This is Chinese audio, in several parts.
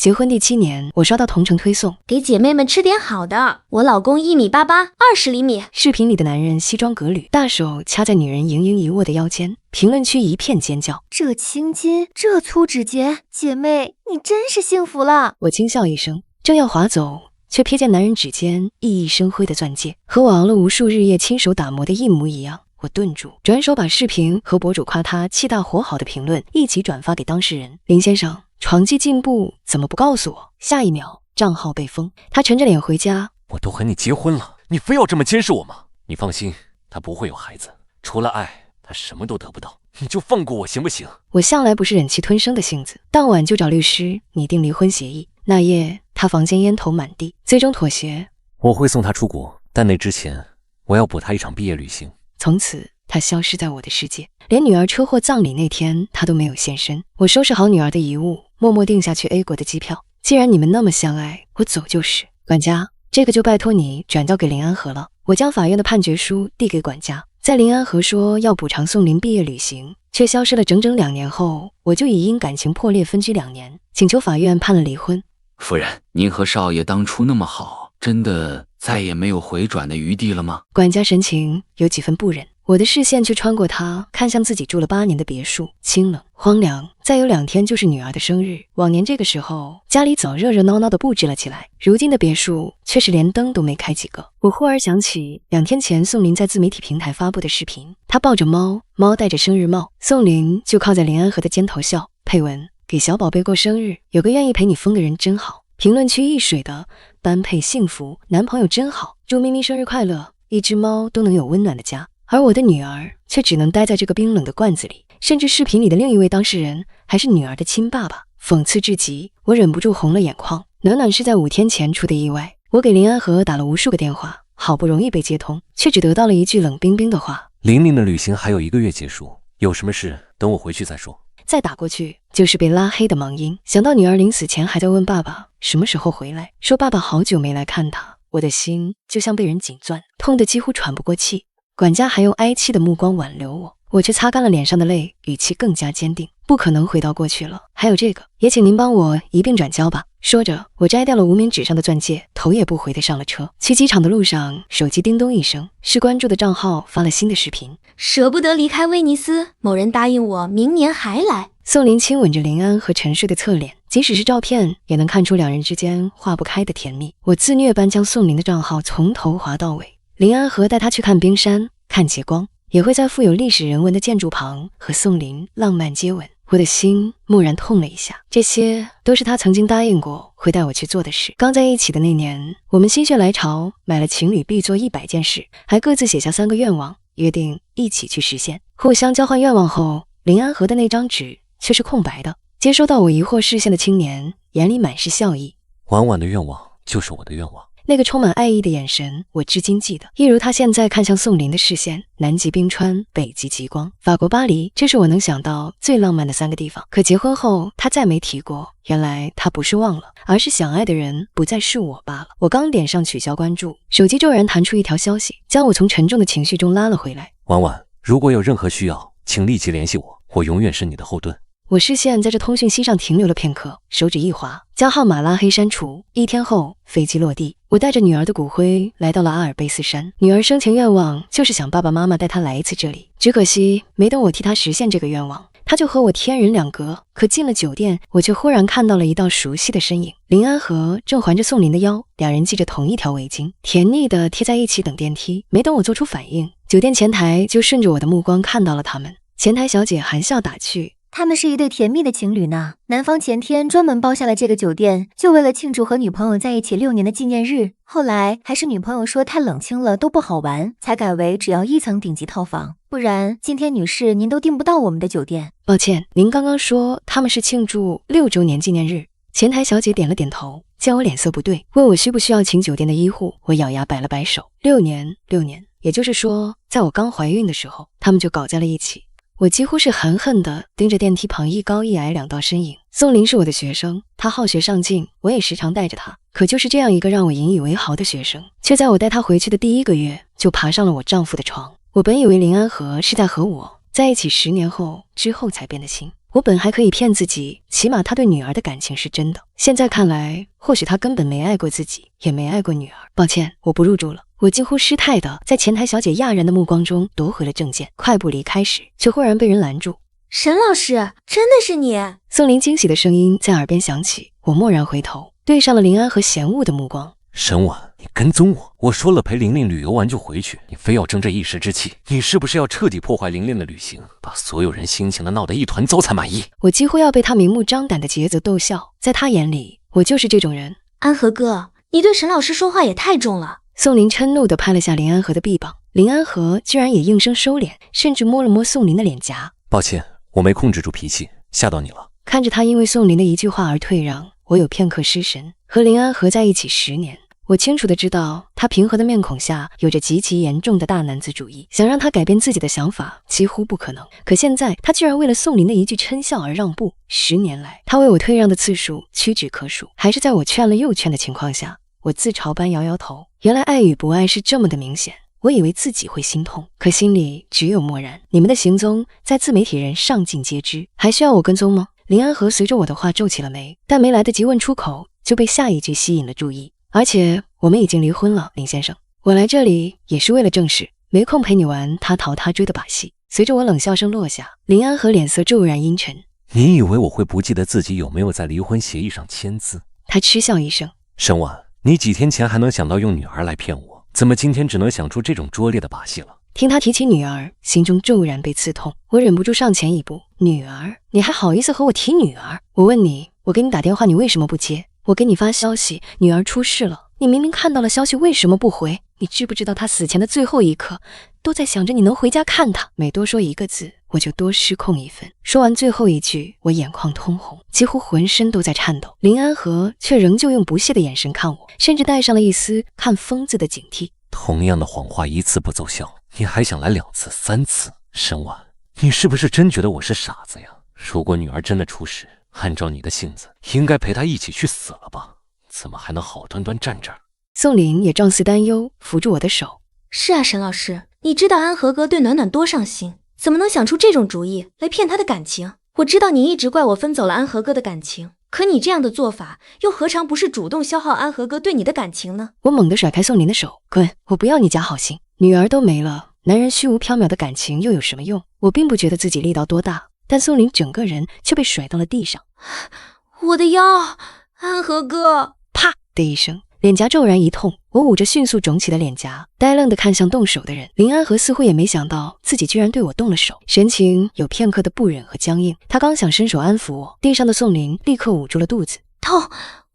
结婚第7年，我刷到同城推送，给姐妹们吃点好的。我老公1.88米，20厘米。视频里的男人西装革履，大手掐在女人盈盈一握的腰间，评论区一片尖叫。这青筋，这粗指节，姐妹你真是幸福了。我轻笑一声，正要划走，却瞥见男人指尖熠熠生辉的钻戒，和我熬了无数日夜亲手打磨的一模一样。我顿住，转手把视频和博主夸他气大活好的评论一起转发给当事人。林先生，床技进步怎么不告诉我？下一秒，账号被封。他沉着脸回家。我都和你结婚了，你非要这么监视我吗？你放心，他不会有孩子，除了爱，他什么都得不到。你就放过我行不行？我向来不是忍气吞声的性子，当晚就找律师拟定离婚协议。那夜，他房间烟头满地，最终妥协。我会送他出国，但那之前，我要补他一场毕业旅行。从此，他消失在我的世界，连女儿车祸葬礼那天，他都没有现身。我收拾好女儿的遗物，默默定下去 A 国的机票。既然你们那么相爱，我走就是。管家，这个就拜托你转交给林安和了。我将法院的判决书递给管家。在林安和说要补偿宋林毕业旅行，却消失了整整2年后，我就已因感情破裂分居2年，请求法院判了离婚。夫人，您和少爷当初那么好，真的再也没有回转的余地了吗？管家神情有几分不忍，我的视线却穿过他，看向自己住了8年的别墅，清冷荒凉。再有2天就是女儿的生日，往年这个时候家里早热热闹闹的布置了起来，如今的别墅却是连灯都没开几个。我忽而想起2天前宋林在自媒体平台发布的视频，他抱着猫，猫戴着生日帽，宋林就靠在林安和的肩头笑，配文给小宝贝过生日，有个愿意陪你疯的人真好。评论区一水的般配幸福，男朋友真好，祝咪咪生日快乐，一只猫都能有温暖的家。而我的女儿却只能待在这个冰冷的罐子里，甚至视频里的另一位当事人还是女儿的亲爸爸，讽刺至极。我忍不住红了眼眶。暖暖是在5天前出的意外，我给林安和打了无数个电话，好不容易被接通，却只得到了一句冷冰冰的话：玲玲的旅行还有1个月结束，有什么事等我回去再说。再打过去就是被拉黑的忙音。想到女儿临死前还在问爸爸什么时候回来，说爸爸好久没来看他，我的心就像被人紧攥，痛得几乎喘不过气。管家还用哀戚的目光挽留我，我却擦干了脸上的泪，语气更加坚定：不可能回到过去了，还有这个也请您帮我一并转交吧。说着，我摘掉了无名指上的钻戒，头也不回地上了车。去机场的路上，手机叮咚一声，是关注的账号发了新的视频。舍不得离开威尼斯，某人答应我明年还来。宋林亲吻着林安和沉睡的侧脸，即使是照片也能看出2人之间化不开的甜蜜。我自虐般将宋林的账号从头滑到尾。林安和带他去看冰山，看极光，也会在富有历史人文的建筑旁和宋林浪漫接吻。我的心蓦然痛了一下，这些都是他曾经答应过会带我去做的事。刚在一起的那年，我们心血来潮买了情侣必做100件事，还各自写下3个愿望，约定一起去实现。互相交换愿望后，林安和的那张纸却是空白的。接收到我疑惑视线的青年眼里满是笑意。婉婉的愿望就是我的愿望。那个充满爱意的眼神，我至今记得，一如他现在看向宋林的视线。南极冰川，北极极光，法国巴黎，这是我能想到最浪漫的3个地方。可结婚后，他再没提过。原来他不是忘了，而是想爱的人不再是我罢了。我刚点上取消关注，手机骤然弹出一条消息，将我从沉重的情绪中拉了回来。婉婉，如果有任何需要，请立即联系我，我永远是你的后盾。我视线在这通讯息上停留了片刻，手指一滑，将号码拉黑删除。1天后，飞机落地，我带着女儿的骨灰来到了阿尔卑斯山。女儿生前愿望就是想爸爸妈妈带她来一次这里，只可惜没等我替她实现这个愿望，她就和我天人两隔。可进了酒店，我却忽然看到了一道熟悉的身影，林安和正环着宋林的腰，2人系着同一条围巾，甜腻的贴在一起等电梯。没等我做出反应，酒店前台就顺着我的目光看到了他们。前台小姐含笑打趣：他们是一对甜蜜的情侣呢。男方前天专门包下了这个酒店，就为了庆祝和女朋友在一起6年的纪念日。后来还是女朋友说太冷清了，都不好玩，才改为只要1层顶级套房。不然今天女士您都订不到我们的酒店。抱歉，您刚刚说他们是庆祝6周年纪念日。前台小姐点了点头，见我脸色不对，问我需不需要请酒店的医护。我咬牙摆了摆手，6年，也就是说，在我刚怀孕的时候，他们就搞在了一起。我几乎是狠狠地盯着电梯旁一高一矮2道身影。宋林是我的学生，他好学上进，我也时常带着他。可就是这样一个让我引以为豪的学生，却在我带他回去的第1个月就爬上了我丈夫的床。我本以为林安和是在和我在一起10年后之后才变的心，我本还可以骗自己，起码他对女儿的感情是真的。现在看来，或许他根本没爱过自己，也没爱过女儿。抱歉，我不入住了。我近乎失态的在前台小姐讶然的目光中夺回了证件，快步离开时，却忽然被人拦住。沈老师，真的是你？宋林惊喜的声音在耳边响起，我蓦然回头，对上了林安和嫌恶的目光。沈婉，你跟踪我，我说了陪玲玲旅游完就回去，你非要争这一时之气，你是不是要彻底破坏玲玲的旅行，把所有人心情的闹得一团糟才满意？我几乎要被他明目张胆的竭泽逗笑，在他眼里，我就是这种人。安和哥，你对沈老师说话也太重了。宋林嗔怒地拍了下林安和的臂膀，林安和居然也应声收敛，甚至摸了摸宋林的脸颊。抱歉，我没控制住脾气，吓到你了。看着他因为宋林的一句话而退让，我有片刻失神。和林安和在一起10年，我清楚地知道他平和的面孔下有着极其严重的大男子主义，想让他改变自己的想法几乎不可能。可现在他居然为了宋林的一句嗔笑而让步。10年来，他为我退让的次数屈指可数，还是在我劝了又劝的情况下。我自嘲般摇摇头，原来爱与不爱是这么的明显。我以为自己会心痛，可心里只有漠然。你们的行踪在自媒体人上尽皆知，还需要我跟踪吗？林安和随着我的话皱起了眉，但没来得及问出口，就被下一句吸引了注意。而且我们已经离婚了，林先生。我来这里也是为了正事，没空陪你玩他逃他追的把戏。随着我冷笑声落下，林安和脸色骤然阴沉。你以为我会不记得自己有没有在离婚协议上签字？他嗤笑一声。沈婉，你几天前还能想到用女儿来骗我，怎么今天只能想出这种拙劣的把戏了？听他提起女儿，心中骤然被刺痛，我忍不住上前一步。女儿？你还好意思和我提女儿？我问你，我给你打电话，你为什么不接？我给你发消息，女儿出事了，你明明看到了消息，为什么不回？你知不知道她死前的最后一刻，都在想着你能回家看她？每多说一个字，我就多失控一分。说完最后一句，我眼眶通红，几乎浑身都在颤抖。林安和却仍旧用不屑的眼神看我，甚至带上了一丝看疯子的警惕。同样的谎话一次不奏效，你还想来2次、3次？沈婉，你是不是真觉得我是傻子呀？如果女儿真的出事，按照你的性子，应该陪她一起去死了吧？怎么还能好端端站这儿？宋林也状似担忧，扶住我的手。是啊，沈老师，你知道安和哥对暖暖多上心，怎么能想出这种主意来骗他的感情？我知道你一直怪我分走了安和哥的感情，可你这样的做法，又何尝不是主动消耗安和哥对你的感情呢？我猛地甩开宋林的手，滚！我不要你假好心，女儿都没了，男人虚无缥缈的感情又有什么用？我并不觉得自己力道多大，但宋林整个人却被甩到了地上。我的腰，安和哥！啪的一声，脸颊骤然一痛，我捂着迅速肿起的脸颊，呆愣地看向动手的人。林安和似乎也没想到自己居然对我动了手，神情有片刻的不忍和僵硬。他刚想伸手安抚我，地上的宋林立刻捂住了肚子。痛，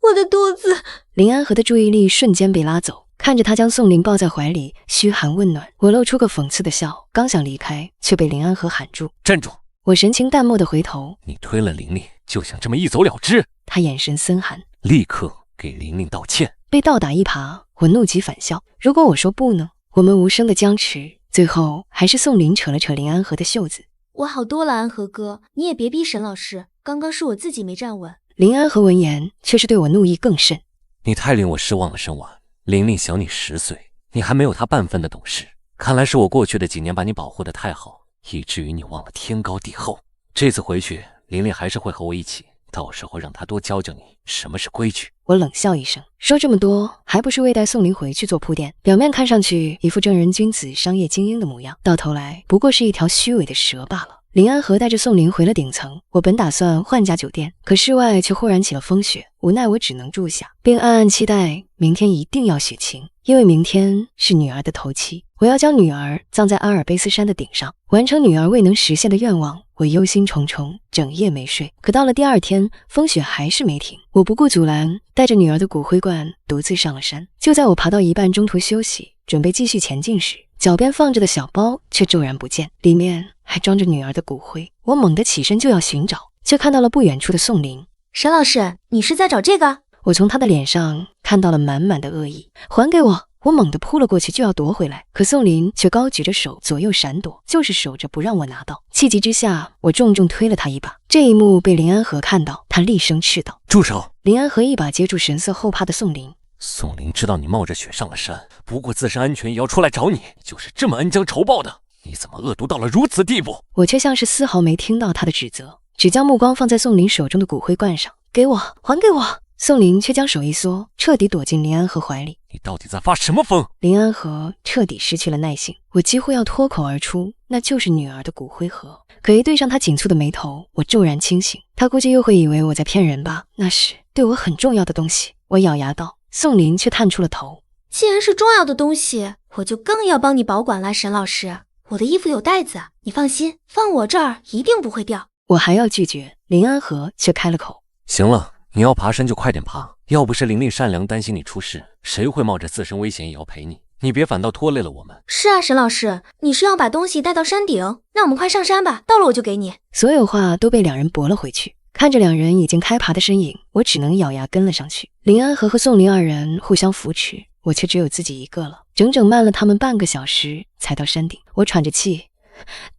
我的肚子！林安和的注意力瞬间被拉走，看着他将宋林抱在怀里，嘘寒问暖。我露出个讽刺的笑，刚想离开，却被林安和喊住：站住！我神情淡漠地回头，你推了玲玲，就想这么一走了之？他眼神森寒，立刻给玲玲道歉。被倒打一耙，我怒极反笑。如果我说不呢？我们无声的僵持，最后还是宋林扯了扯林安和的袖子。我好多了，安和哥，你也别逼沈老师，刚刚是我自己没站稳。林安和闻言却是对我怒意更甚。你太令我失望了，沈婉。玲玲小你10岁，你还没有她半分的懂事。看来是我过去的几年把你保护得太好，以至于你忘了天高地厚。这次回去，玲玲还是会和我一起，到时候让她多教教你什么是规矩。我冷笑一声，说这么多还不是为带宋林回去做铺垫？表面看上去一副正人君子、商业精英的模样，到头来不过是一条虚伪的蛇罢了。林安和带着宋林回了顶层，我本打算换家酒店，可室外却忽然起了风雪，无奈我只能住下，并暗暗期待明天一定要雪晴，因为明天是女儿的头七，我要将女儿葬在阿尔卑斯山的顶上，完成女儿未能实现的愿望。我忧心忡忡，整夜没睡。可到了第2天，风雪还是没停，我不顾阻拦，带着女儿的骨灰罐独自上了山。就在我爬到一半中途休息，准备继续前进时，脚边放着的小包却骤然不见，里面还装着女儿的骨灰。我猛地起身就要寻找，却看到了不远处的宋林。沈老师，你是在找这个？我从他的脸上看到了满满的恶意。还给我！我猛地扑了过去，就要夺回来，可宋林却高举着手左右闪躲，就是守着不让我拿到。气急之下，我重重推了他一把。这一幕被林安和看到，他厉声斥道：住手！林安和一把接住神色后怕的宋林。宋林知道你冒着雪上了山，不顾自身安全也要出来找你，就是这么恩将仇报的，你怎么恶毒到了如此地步？我却像是丝毫没听到他的指责，只将目光放在宋林手中的骨灰罐上。给我，还给我！宋林却将手一缩，彻底躲进林安和怀里。你到底在发什么疯？林安和彻底失去了耐性，我几乎要脱口而出，那就是女儿的骨灰盒。可一对上他紧蹙的眉头，我骤然清醒。他估计又会以为我在骗人吧？那是对我很重要的东西。我咬牙道。宋林却探出了头。既然是重要的东西，我就更要帮你保管了，沈老师。我的衣服有袋子，你放心，放我这儿一定不会掉。我还要拒绝，林安和却开了口。行了，你要爬山就快点爬，要不是玲玲善良担心你出事，谁会冒着自身危险也要陪你？你别反倒拖累了我们。是啊，沈老师，你是要把东西带到山顶？那我们快上山吧，到了我就给你。所有话都被两人驳了回去。看着两人已经开爬的身影，我只能咬牙跟了上去。林安和宋林二人互相扶持，我却只有自己一个了。整整慢了他们半个小时才到山顶。我喘着气，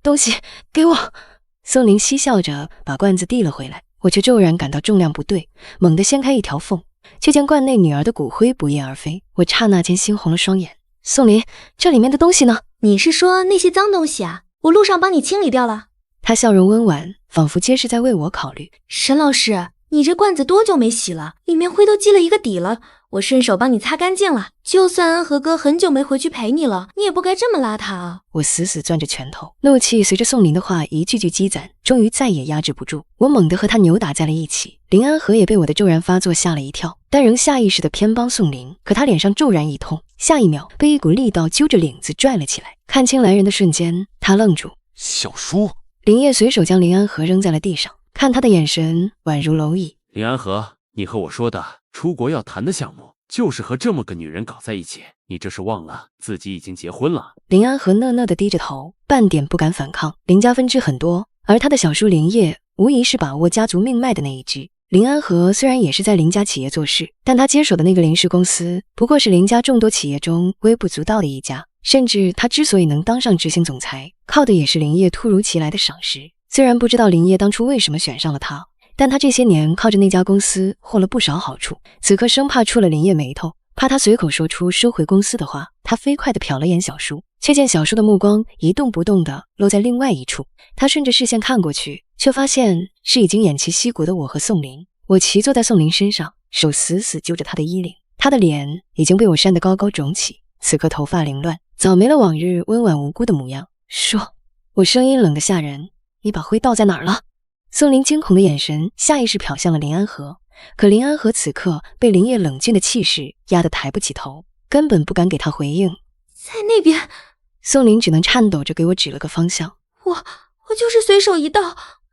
东西给我。宋林嬉笑着把罐子递了回来，我却骤然感到重量不对，猛地掀开一条缝，却见罐内女儿的骨灰不翼而飞。我刹那间猩红了双眼。宋林，这里面的东西呢？你是说那些脏东西啊？我路上帮你清理掉了。他笑容温婉，仿佛皆是在为我考虑。沈老师，你这罐子多久没洗了？里面灰都积了一个底了，我顺手帮你擦干净了。就算安和哥很久没回去陪你了，你也不该这么邋遢啊！我死死攥着拳头，怒气随着宋林的话一句句积攒，终于再也压制不住。我猛地和他扭打在了一起。林安和也被我的骤然发作吓了一跳，但仍下意识地偏帮宋林。可他脸上骤然一痛，下一秒被一股力道揪着领子拽了起来。看清来人的瞬间，他愣住。小叔。林烨随手将林安和扔在了地上，看他的眼神宛如蝼蚁。林安和，你和我说的出国要谈的项目，就是和这么个女人搞在一起，你这是忘了自己已经结婚了？林安和讷讷地低着头，半点不敢反抗。林家分支很多，而他的小叔林烨无疑是把握家族命脉的那一支。林安和虽然也是在林家企业做事，但他接手的那个林氏公司不过是林家众多企业中微不足道的一家。甚至他之所以能当上执行总裁，靠的也是林烨突如其来的赏识。虽然不知道林烨当初为什么选上了他，但他这些年靠着那家公司获了不少好处。此刻生怕触了林烨眉头，怕他随口说出收回公司的话，他飞快地瞟了眼小叔，却见小叔的目光一动不动地落在另外一处。他顺着视线看过去，却发现是已经偃旗息鼓的我和宋林。我骑坐在宋林身上，手死死揪着他的衣领，他的脸已经被我扇得高高肿起，此刻头发凌乱，早没了往日温婉无辜的模样。说，我声音冷得吓人，你把灰倒在哪儿了？宋林惊恐的眼神下意识瞟向了林安和，可林安和此刻被林烨冷峻的气势压得抬不起头，根本不敢给他回应。在那边。宋林只能颤抖着给我指了个方向。我就是随手一倒，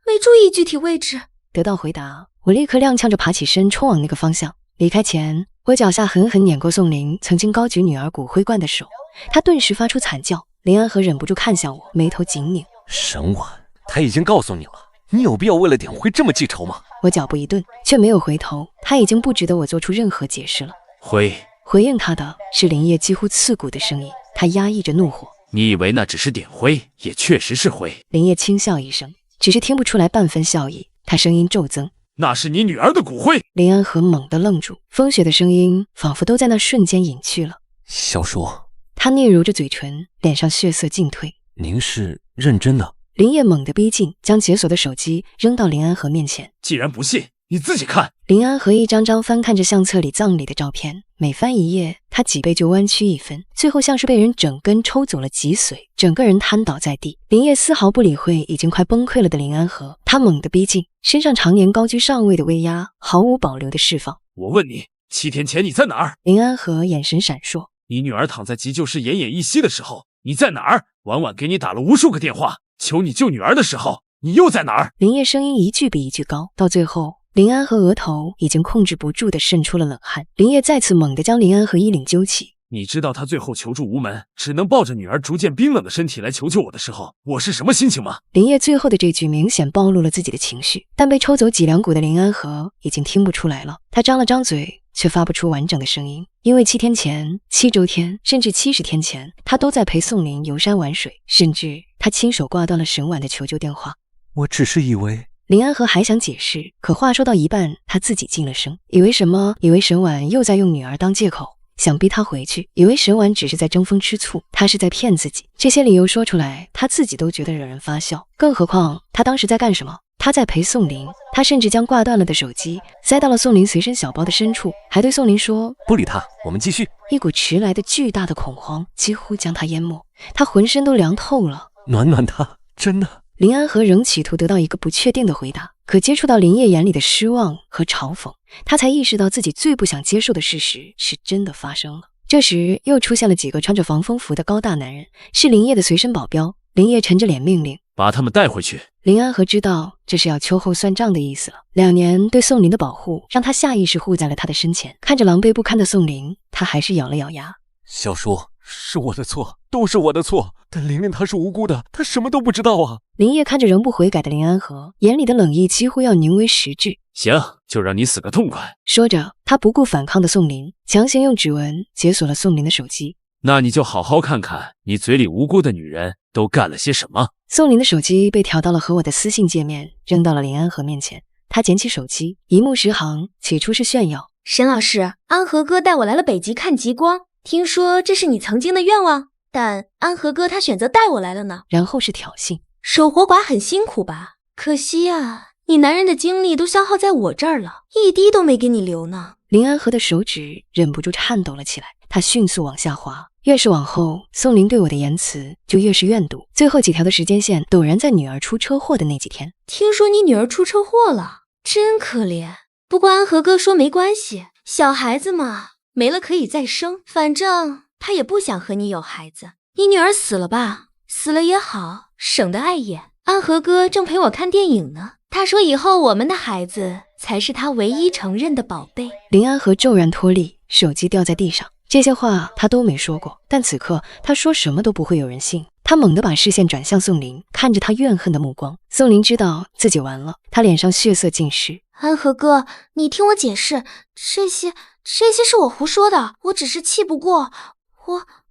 没注意具体位置。得到回答，我立刻踉跄着爬起身冲往那个方向。离开前，我脚下狠狠碾过宋林曾经高举女儿骨灰罐的手，他顿时发出惨叫。林安和忍不住看向我，眉头紧拧。沈婉，他已经告诉你了，你有必要为了点灰这么记仇吗？我脚步一顿，却没有回头，他已经不值得我做出任何解释了。回应他的是林烨几乎刺骨的声音，他压抑着怒火。你以为那只是点灰，也确实是灰。林烨轻笑一声，只是听不出来半分笑意，他声音骤增。那是你女儿的骨灰。林安和猛地愣住，风雪的声音仿佛都在那瞬间隐去了。小叔。他嗫嚅着嘴唇，脸上血色尽退。您是认真的？林烨猛地逼近，将解锁的手机扔到林安和面前。既然不信，你自己看。林安和一张张翻看着相册里葬礼的照片，每翻一页，他脊背就弯曲一分，最后像是被人整根抽走了脊髓，整个人瘫倒在地。林烨丝毫不理会已经快崩溃了的林安和，他猛地逼近，身上常年高居上位的威压毫无保留地释放。我问你，7天前你在哪儿？林安和眼神闪烁。你女儿躺在急救室奄奄一息的时候，你在哪儿？婉婉给你打了无数个电话，求你救女儿的时候，你又在哪儿？林烨声音一句比一句高，到最后林安和额头已经控制不住地渗出了冷汗。林烨再次猛地将林安和衣领揪起。你知道他最后求助无门，只能抱着女儿逐渐冰冷的身体来求救我的时候，我是什么心情吗？林烨最后的这句明显暴露了自己的情绪，但被抽走脊梁骨的林安和已经听不出来了。他张了张嘴，却发不出完整的声音，因为7天前、7周天，甚至70天前，他都在陪宋林游山玩水，甚至他亲手挂断了沈婉的求救电话。我只是以为……林安和还想解释，可话说到一半，他自己噤了声。以为什么？以为沈婉又在用女儿当借口，想逼他回去，以为沈婉只是在争风吃醋，他是在骗自己。这些理由说出来，他自己都觉得惹人发笑。更何况他当时在干什么？他在陪宋林，他甚至将挂断了的手机塞到了宋林随身小包的深处，还对宋林说：“不理他，我们继续。”一股迟来的巨大的恐慌几乎将他淹没，他浑身都凉透了。暖暖他，真的。林安和仍企图得到一个不确定的回答，可接触到林烨眼里的失望和嘲讽，他才意识到自己最不想接受的事实是真的发生了。这时又出现了几个穿着防风服的高大男人，是林烨的随身保镖。林烨沉着脸命令：“把他们带回去。”林安和知道这是要秋后算账的意思了。2年对宋林的保护，让他下意识护在了他的身前。看着狼狈不堪的宋林，他还是咬了咬牙：“小叔，是我的错，都是我的错。但玲玲她是无辜的，她什么都不知道啊。”林烨看着仍不悔改的林安和，眼里的冷意几乎要凝为实质。行，就让你死个痛快。说着，他不顾反抗的宋林，强行用指纹解锁了宋林的手机。那你就好好看看你嘴里无辜的女人都干了些什么。宋林的手机被调到了和我的私信界面，扔到了林安和面前。他捡起手机，一目十行，起初是炫耀：“沈老师，安和哥带我来了北极看极光，听说这是你曾经的愿望，但安和哥他选择带我来了呢。”然后是挑衅：“守活寡很辛苦吧？可惜啊，你男人的精力都消耗在我这儿了，一滴都没给你留呢。”林安和的手指忍不住颤抖了起来，他迅速往下滑。越是往后，宋林对我的言辞就越是怨毒。最后几条的时间线陡然在女儿出车祸的那几天。听说你女儿出车祸了，真可怜。不过安和哥说没关系，小孩子嘛，没了可以再生，反正他也不想和你有孩子。你女儿死了吧？死了也好，省得碍眼。安和哥正陪我看电影呢，他说以后我们的孩子才是他唯一承认的宝贝。林安和骤然脱力，手机掉在地上。这些话他都没说过，但此刻他说什么都不会有人信。他猛地把视线转向宋林，看着他怨恨的目光。宋林知道自己完了，他脸上血色尽失。安和哥，你听我解释，这些是我胡说的，我只是气不过。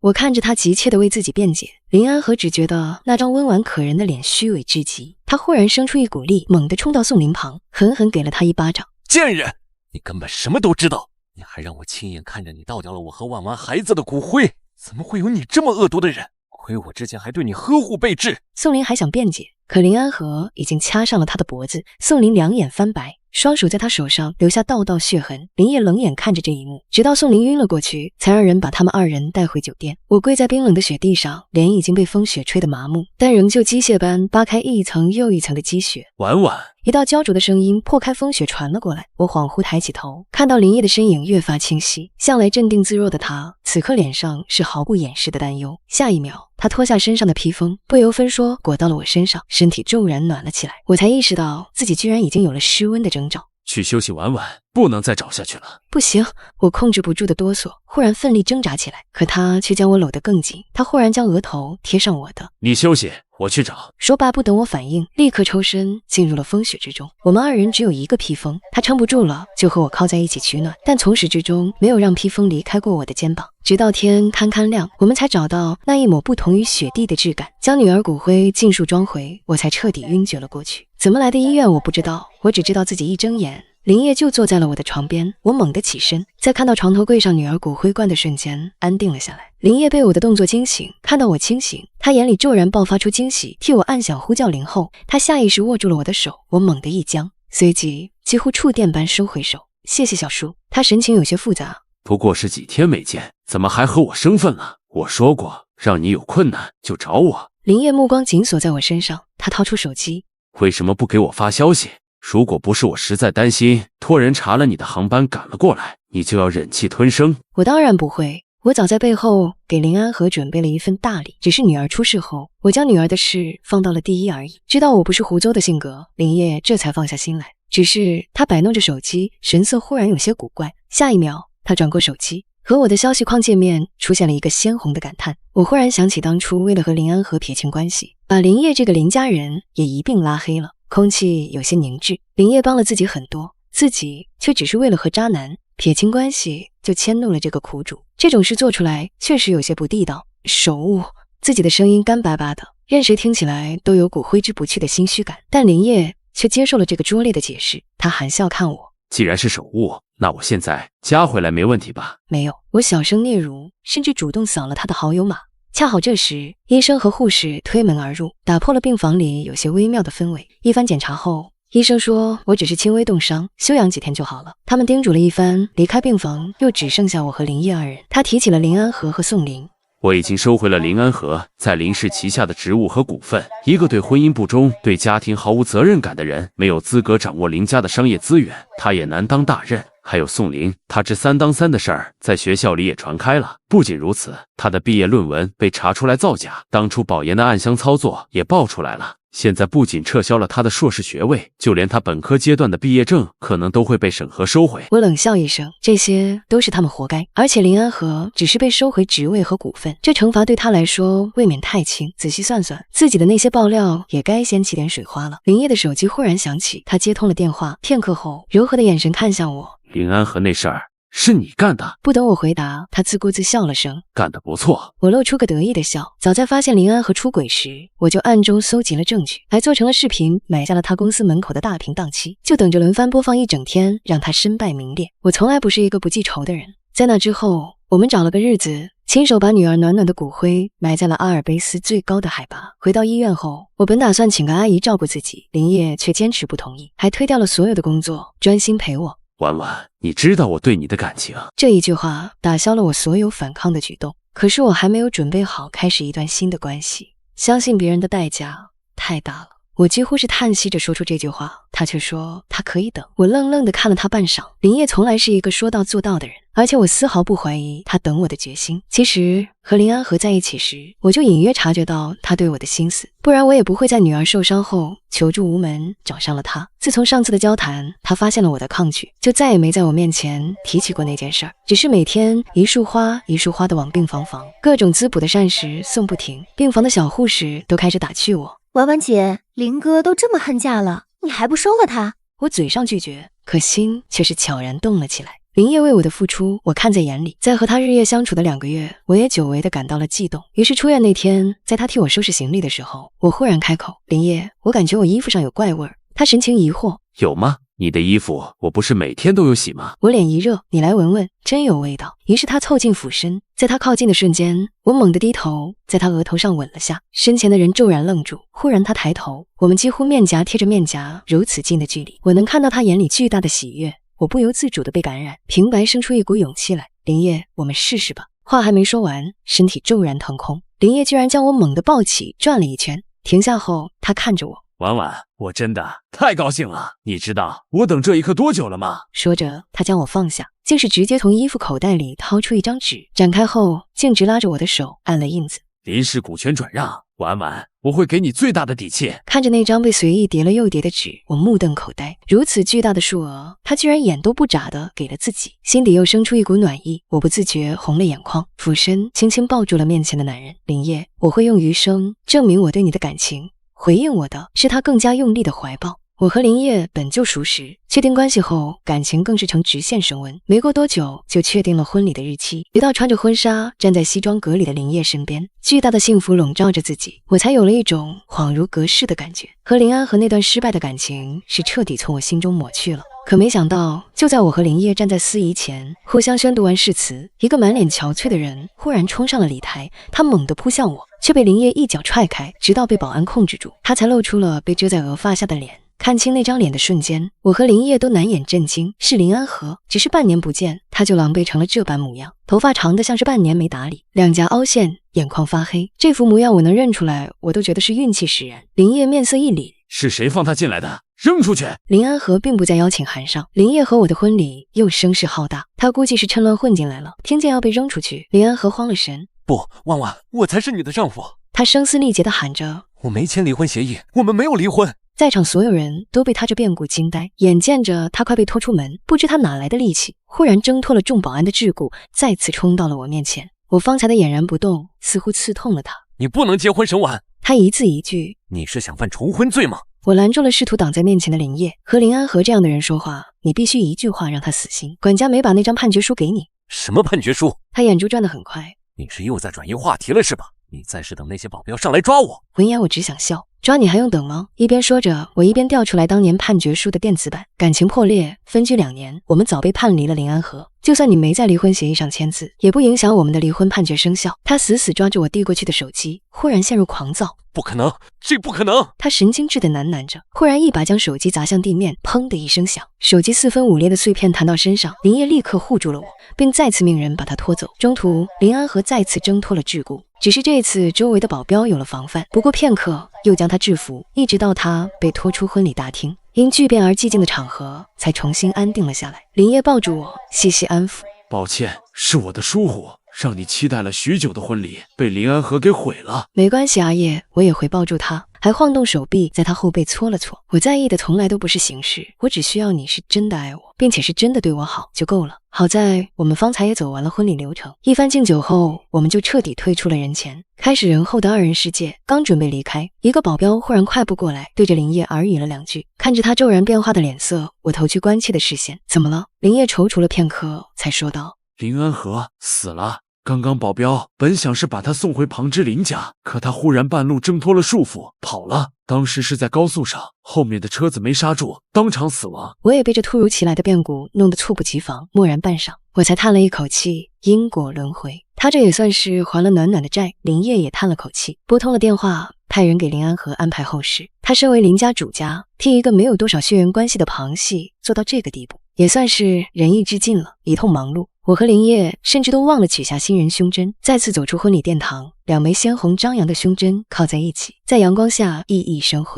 我看着他急切地为自己辩解，林安和只觉得那张温婉可人的脸虚伪至极。他忽然生出一股力，猛地冲到宋林旁，狠狠给了他一巴掌。贱人，你根本什么都知道，你还让我亲眼看着你倒掉了我和婉婉孩子的骨灰，怎么会有你这么恶毒的人？亏我之前还对你呵护备至。宋林还想辩解，可林安和已经掐上了他的脖子。宋林两眼翻白，双手在他手上留下道道血痕。林烨冷眼看着这一幕，直到宋林晕了过去，才让人把他们2人带回酒店。我跪在冰冷的雪地上，脸已经被风雪吹得麻木，但仍旧机械般扒开一层又一层的积雪。婉婉，一道焦灼的声音破开风雪传了过来。我恍惚抬起头，看到林烨的身影越发清晰。向来镇定自若的他，此刻脸上是毫不掩饰的担忧。下一秒，他脱下身上的披风，不由分说裹到了我身上，身体骤然暖了起来。我才意识到自己居然已经有了失温的征兆。去休息婉婉，不能再找下去了。不行，我控制不住的哆嗦，忽然奋力挣扎起来，可他却将我搂得更紧。他忽然将额头贴上我的。你休息，我去找。说罢不等我反应，立刻抽身进入了风雪之中。我们2人只有一个披风，他撑不住了，就和我靠在一起取暖，但从始至终没有让披风离开过我的肩膀。直到天堪堪亮，我们才找到那一抹不同于雪地的质感，将女儿骨灰尽数装回，我才彻底晕厥了过去。怎么来的医院我不知道，我只知道自己一睁眼，林烨就坐在了我的床边。我猛地起身，在看到床头柜上女儿骨灰罐的瞬间安定了下来。林烨被我的动作惊醒，看到我清醒，他眼里骤然爆发出惊喜，替我按响呼叫铃后，他下意识握住了我的手。我猛地一僵，随即几乎触电般收回手。谢谢小叔。他神情有些复杂。不过是几天没见，怎么还和我生分了？我说过让你有困难就找我。林烨目光紧锁在我身上，他掏出手机。为什么不给我发消息？如果不是我实在担心托人查了你的航班赶了过来，你就要忍气吞声。我当然不会，我早在背后给林安和准备了一份大礼，只是女儿出事后，我将女儿的事放到了第一而已。知道我不是胡诌的性格，林烨这才放下心来。只是他摆弄着手机，神色忽然有些古怪。下一秒，他转过手机，和我的消息框界面出现了一个鲜红的感叹。我忽然想起当初为了和林安和撇清关系，把林烨这个林家人也一并拉黑了。空气有些凝滞，林烨帮了自己很多，自己却只是为了和渣男撇清关系就迁怒了这个苦主。这种事做出来确实有些不地道。手误，自己的声音干巴巴的，任谁听起来都有股挥之不去的心虚感。但林烨却接受了这个拙劣的解释，他含笑看我。既然是手误，那我现在加回来没问题吧？没有，我小声嗫嚅，甚至主动扫了他的好友码。恰好这时，医生和护士推门而入，打破了病房里有些微妙的氛围。一番检查后，医生说我只是轻微冻伤，休养几天就好了。他们叮嘱了一番，离开病房，又只剩下我和林烨二人。他提起了林安和和宋林。我已经收回了林安和在林氏旗下的职务和股份。一个对婚姻不忠、对家庭毫无责任感的人，没有资格掌握林家的商业资源，他也难当大任。还有宋林，他这3当3的事儿在学校里也传开了。不仅如此，他的毕业论文被查出来造假，当初保研的暗箱操作也爆出来了。现在不仅撤销了他的硕士学位，就连他本科阶段的毕业证可能都会被审核收回。我冷笑一声，这些都是他们活该。而且林安和只是被收回职位和股份，这惩罚对他来说未免太轻。仔细算算，自己的那些爆料也该掀起点水花了。林烨的手机忽然响起，他接通了电话，片刻后，柔和的眼神看向我。林安和那事儿是你干的？不等我回答，他自顾自笑了声，干得不错。我露出个得意的笑。早在发现林安和出轨时，我就暗中搜集了证据，还做成了视频，买下了他公司门口的大屏档期，就等着轮番播放一整天，让他身败名裂。我从来不是一个不记仇的人。在那之后，我们找了个日子，亲手把女儿暖暖的骨灰埋在了阿尔卑斯最高的海拔。回到医院后，我本打算请个阿姨照顾自己，林烨却坚持不同意，还推掉了所有的工作，专心陪我。婉婉，你知道我对你的感情。这一句话打消了我所有反抗的举动。可是我还没有准备好开始一段新的关系，相信别人的代价太大了。我几乎是叹息着说出这句话，他却说他可以等。我愣愣地看了他半晌。林烨从来是一个说到做到的人，而且我丝毫不怀疑他等我的决心。其实和林安和在一起时，我就隐约察觉到他对我的心思，不然我也不会在女儿受伤后求助无门，找上了他。自从上次的交谈，他发现了我的抗拒，就再也没在我面前提起过那件事儿，只是每天一束花一束花的往病房放，各种滋补的膳食送不停。病房的小护士都开始打趣我，婉婉姐，林哥都这么恨嫁了，你还不收了他？我嘴上拒绝，可心却是悄然动了起来。林烨为我的付出，我看在眼里。在和他日夜相处的2个月，我也久违地感到了悸动。于是出院那天，在他替我收拾行李的时候，我忽然开口：“林烨，我感觉我衣服上有怪味儿。”他神情疑惑：“有吗？你的衣服我不是每天都有洗吗？”我脸一热：“你来闻闻，真有味道。”于是他凑近俯身，在他靠近的瞬间，我猛地低头，在他额头上吻了下。身前的人骤然愣住，忽然他抬头，我们几乎面颊贴着面颊，如此近的距离，我能看到他眼里巨大的喜悦。我不由自主地被感染，平白生出一股勇气来。林烨，我们试试吧。话还没说完，身体骤然腾空，林烨居然将我猛地抱起，转了一圈，停下后，他看着我：“婉婉，我真的太高兴了。你知道我等这一刻多久了吗？”说着，他将我放下，竟是直接从衣服口袋里掏出一张纸，展开后，径直拉着我的手按了印子。林氏股权转让，婉婉，我会给你最大的底气。看着那张被随意叠了又叠的纸，我目瞪口呆。如此巨大的数额，他居然眼都不眨的给了自己，心底又生出一股暖意。我不自觉红了眼眶，俯身轻轻抱住了面前的男人。林烨，我会用余生证明我对你的感情。回应我的是他更加用力的怀抱。我和林烨本就熟识，确定关系后，感情更是呈直线升温。没过多久，就确定了婚礼的日期。直到穿着婚纱站在西装革履的林烨身边，巨大的幸福笼罩着自己，我才有了一种恍如隔世的感觉。和林安和那段失败的感情是彻底从我心中抹去了。可没想到，就在我和林烨站在司仪前，互相宣读完誓词，一个满脸憔悴的人忽然冲上了礼台，他猛地扑向我，却被林烨一脚踹开，直到被保安控制住，他才露出了被遮在额发下的脸。看清那张脸的瞬间，我和林烨都难掩震惊，是林安和，只是半年不见，他就狼狈成了这般模样，头发长得像是半年没打理，两颊凹陷，眼眶发黑，这副模样我能认出来，我都觉得是运气使然。林烨面色一凛，是谁放他进来的？扔出去！林安和并不在邀请函上。林烨和我的婚礼又声势浩大，他估计是趁乱混进来了，听见要被扔出去，林安和慌了神。不，婉婉，我才是你的丈夫！他声嘶力竭地喊着，我没签离婚协议，我们没有离婚。在场所有人都被他这变故惊呆，眼见着他快被拖出门，不知他哪来的力气，忽然挣脱了众保安的桎梏，再次冲到了我面前。我方才的俨然不动，似乎刺痛了他。你不能结婚审婉！他一字一句，你是想犯重婚罪吗？我拦住了试图挡在面前的林烨，和林安和这样的人说话，你必须一句话让他死心。管家没把那张判决书给你。什么判决书？他眼珠转得很快。你是又在转移话题了是吧？你再是等那些保镖上来抓我。闻言我只想笑，抓你还用等吗？一边说着，我一边调出来当年判决书的电子版。感情破裂，分居2年，我们早被判离了林安和。就算你没在离婚协议上签字，也不影响我们的离婚判决生效。他死死抓住我递过去的手机，忽然陷入狂躁。不可能，这不可能！他神经质地喃喃着，忽然一把将手机砸向地面，砰的一声响，手机4分5裂的碎片弹到身上。林烨立刻护住了我，并再次命人把他拖走。中途，林安和再次挣脱了桎梏，只是这次周围的保镖有了防范，不过片刻又将他制服，一直到他被拖出婚礼大厅。因巨变而寂静的场合才重新安定了下来。林烨抱住我，细细安抚。抱歉，是我的疏忽，让你期待了许久的婚礼被林安和给毁了。没关系，阿叶，我也会抱住他，还晃动手臂在他后背搓了搓。我在意的从来都不是形式，我只需要你是真的爱我，并且是真的对我好就够了。好在我们方才也走完了婚礼流程，一番敬酒后，我们就彻底退出了人前，开始人后的2人世界。刚准备离开，一个保镖忽然快步过来，对着林烨耳语了2句。看着他骤然变化的脸色，我投去关切的视线。怎么了？林烨踌躇了片刻，才说道：林安和死了。刚刚保镖本想是把他送回庞之林家，可他忽然半路挣脱了束缚，跑了。当时是在高速上，后面的车子没刹住，当场死亡。我也被这突如其来的变故弄得猝不及防，默然半晌，我才叹了一口气。因果轮回，他这也算是还了暖暖的债。林烨也叹了口气，拨通了电话，派人给林安和安排后事。他身为林家主家，替一个没有多少血缘关系的旁系做到这个地步，也算是仁义之尽了。一通忙碌，我和林烨甚至都忘了取下新人胸针，再次走出婚礼殿堂，2枚鲜红张扬的胸针靠在一起，在阳光下熠熠生辉。